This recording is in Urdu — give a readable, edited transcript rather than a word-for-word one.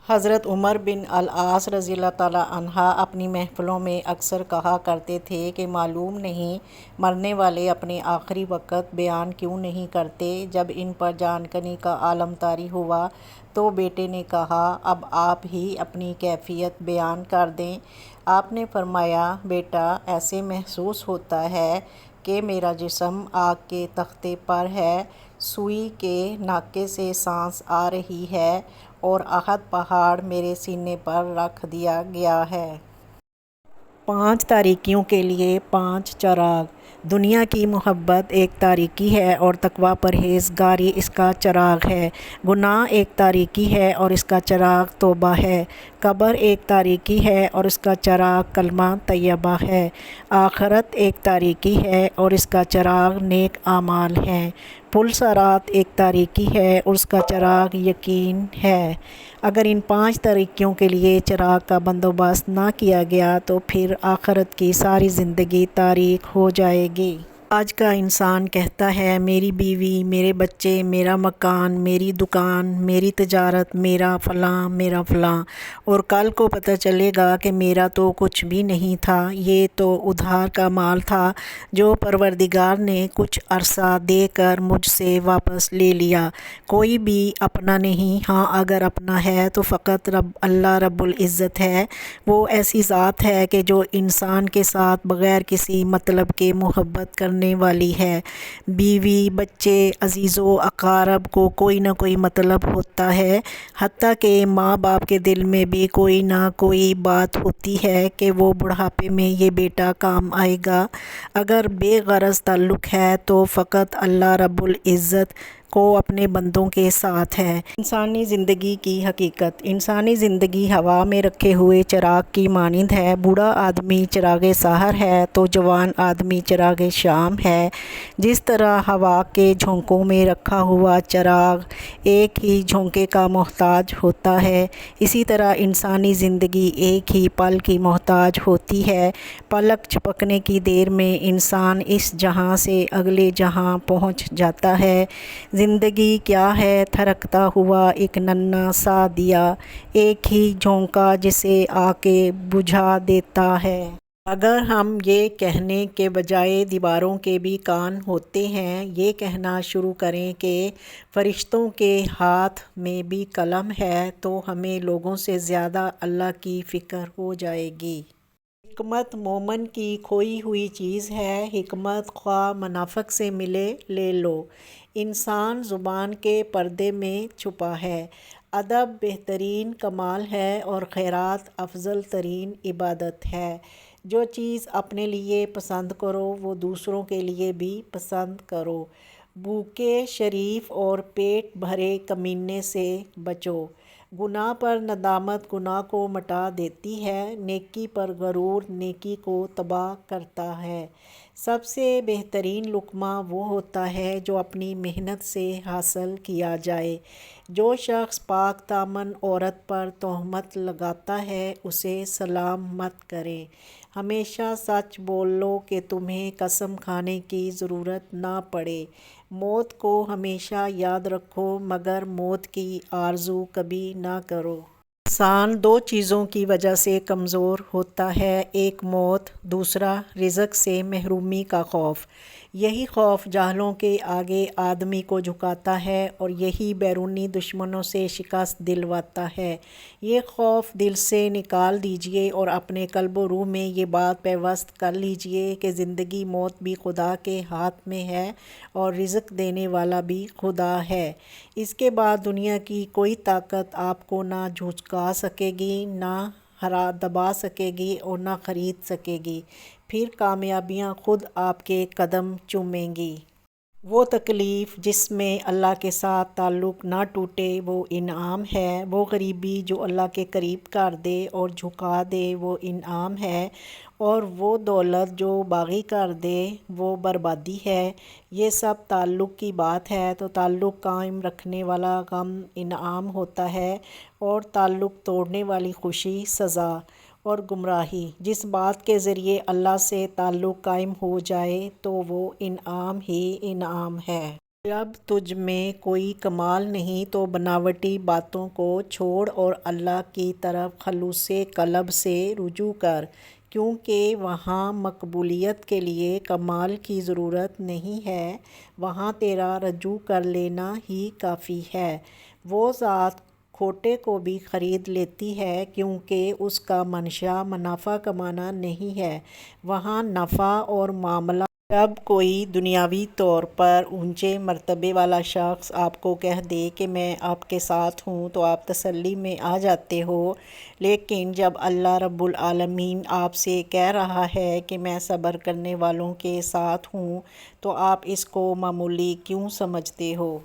حضرت عمر بن العاص رضی اللہ تعالیٰ عنہ اپنی محفلوں میں اکثر کہا کرتے تھے کہ معلوم نہیں مرنے والے اپنے آخری وقت بیان کیوں نہیں کرتے۔ جب ان پر جان کنی کا عالم طاری ہوا تو بیٹے نے کہا، اب آپ ہی اپنی کیفیت بیان کر دیں۔ آپ نے فرمایا، بیٹا، ایسے محسوس ہوتا ہے کہ میرا جسم آگ کے تختے پر ہے، سوئی کے ناکے سے سانس آ رہی ہے اور احد پہاڑ میرے سینے پر رکھ دیا گیا ہے۔ 5 تاریکیوں کے لیے 5 چراغ۔ دنیا کی محبت ایک تاریکی ہے اور تقویٰ پرہیزگاری اس کا چراغ ہے۔ گناہ ایک تاریکی ہے اور اس کا چراغ توبہ ہے۔ قبر ایک تاریکی ہے اور اس کا چراغ کلمہ طیبہ ہے۔ آخرت ایک تاریکی ہے اور اس کا چراغ نیک اعمال ہیں۔ پل صراط ایک تاریکی ہے اور اس کا چراغ یقین ہے۔ اگر ان 5 تاریکیوں کے لیے چراغ کا بندوبست نہ کیا گیا تو پھر آخرت کی ساری زندگی تاریک ہو جائے گی۔ آج کا انسان کہتا ہے، میری بیوی، میرے بچے، میرا مکان، میری دکان، میری تجارت، میرا فلاں، اور کل کو پتہ چلے گا کہ میرا تو کچھ بھی نہیں تھا، یہ تو ادھار کا مال تھا جو پروردگار نے کچھ عرصہ دے کر مجھ سے واپس لے لیا۔ کوئی بھی اپنا نہیں، ہاں اگر اپنا ہے تو فقط اللہ رب العزت ہے۔ وہ ایسی ذات ہے کہ جو انسان کے ساتھ بغیر کسی مطلب کے محبت کرنے والی ہے۔ بیوی، بچے، عزیز و اقارب کو کوئی نہ کوئی مطلب ہوتا ہے، حتیٰ کہ ماں باپ کے دل میں بھی کوئی نہ کوئی بات ہوتی ہے کہ وہ بڑھاپے میں یہ بیٹا کام آئے گا۔ اگر بے غرض تعلق ہے تو فقط اللہ رب العزت کو اپنے بندوں کے ساتھ ہے۔ انسانی زندگی کی حقیقت۔ انسانی زندگی ہوا میں رکھے ہوئے چراغ کی مانند ہے۔ بوڑھا آدمی چراغ سحر ہے تو جوان آدمی چراغ شام ہے۔ جس طرح ہوا کے جھونکوں میں رکھا ہوا چراغ ایک ہی جھونکے کا محتاج ہوتا ہے، اسی طرح انسانی زندگی ایک ہی پل کی محتاج ہوتی ہے۔ پلک جھپکنے کی دیر میں انسان اس جہاں سے اگلے جہاں پہنچ جاتا ہے۔ زندگی کیا ہے؟ تھرکتا ہوا ایک ننھا سا دیا، ایک ہی جھونکا جسے آ کے بجھا دیتا ہے۔ اگر ہم یہ کہنے کے بجائے دیواروں کے بھی کان ہوتے ہیں، یہ کہنا شروع کریں کہ فرشتوں کے ہاتھ میں بھی قلم ہے، تو ہمیں لوگوں سے زیادہ اللہ کی فکر ہو جائے گی۔ حکمت مومن کی کھوئی ہوئی چیز ہے، حکمت خواہ منافق سے ملے لے لو۔ انسان زبان کے پردے میں چھپا ہے۔ ادب بہترین کمال ہے اور خیرات افضل ترین عبادت ہے۔ جو چیز اپنے لیے پسند کرو وہ دوسروں کے لیے بھی پسند کرو۔ بھوکے شریف اور پیٹ بھرے کمینے سے بچو۔ گناہ پر ندامت گناہ کو مٹا دیتی ہے، نیکی پر غرور نیکی کو تباہ کرتا ہے۔ سب سے بہترین لقمہ وہ ہوتا ہے جو اپنی محنت سے حاصل کیا جائے۔ جو شخص پاک دامن عورت پر تہمت لگاتا ہے اسے سلام مت کریں۔ ہمیشہ سچ بول لو کہ تمہیں قسم کھانے کی ضرورت نہ پڑے۔ موت کو ہمیشہ یاد رکھو مگر موت کی آرزو کبھی نہ کرو۔ انسان 2 چیزوں کی وجہ سے کمزور ہوتا ہے، ایک موت، دوسرا رزق سے محرومی کا خوف۔ یہی خوف جاہلوں کے آگے آدمی کو جھکاتا ہے اور یہی بیرونی دشمنوں سے شکست دلواتا ہے۔ یہ خوف دل سے نکال دیجئے اور اپنے قلب و روح میں یہ بات پیوست کر لیجئے کہ زندگی موت بھی خدا کے ہاتھ میں ہے اور رزق دینے والا بھی خدا ہے۔ اس کے بعد دنیا کی کوئی طاقت آپ کو نہ جھکا سکے گی، نہ دبا سکے گی اور نہ خرید سکے گی۔ پھر کامیابیاں خود آپ کے قدم چومیں گی۔ وہ تکلیف جس میں اللہ کے ساتھ تعلق نہ ٹوٹے وہ انعام ہے، وہ غریبی جو اللہ کے قریب کر دے اور جھکا دے وہ انعام ہے، اور وہ دولت جو باغی کر دے وہ بربادی ہے۔ یہ سب تعلق کی بات ہے، تو تعلق قائم رکھنے والا غم انعام ہوتا ہے اور تعلق توڑنے والی خوشی سزا اور گمراہی۔ جس بات کے ذریعے اللہ سے تعلق قائم ہو جائے تو وہ انعام ہی انعام ہے۔ جب تجھ میں کوئی کمال نہیں تو بناوٹی باتوں کو چھوڑ اور اللہ کی طرف خلوص قلب سے رجوع کر، کیونکہ وہاں مقبولیت کے لیے کمال کی ضرورت نہیں ہے، وہاں تیرا رجوع کر لینا ہی کافی ہے۔ وہ ذات کھوٹے کو بھی خرید لیتی ہے کیونکہ اس کا منشا منافع کمانا نہیں ہے، وہاں نفع اور معاملہ۔ جب کوئی دنیاوی طور پر اونچے مرتبے والا شخص آپ کو کہہ دے کہ میں آپ کے ساتھ ہوں تو آپ تسلی میں آ جاتے ہو، لیکن جب اللہ رب العالمین آپ سے کہہ رہا ہے کہ میں صبر کرنے والوں کے ساتھ ہوں تو آپ اس کو معمولی کیوں سمجھتے ہو؟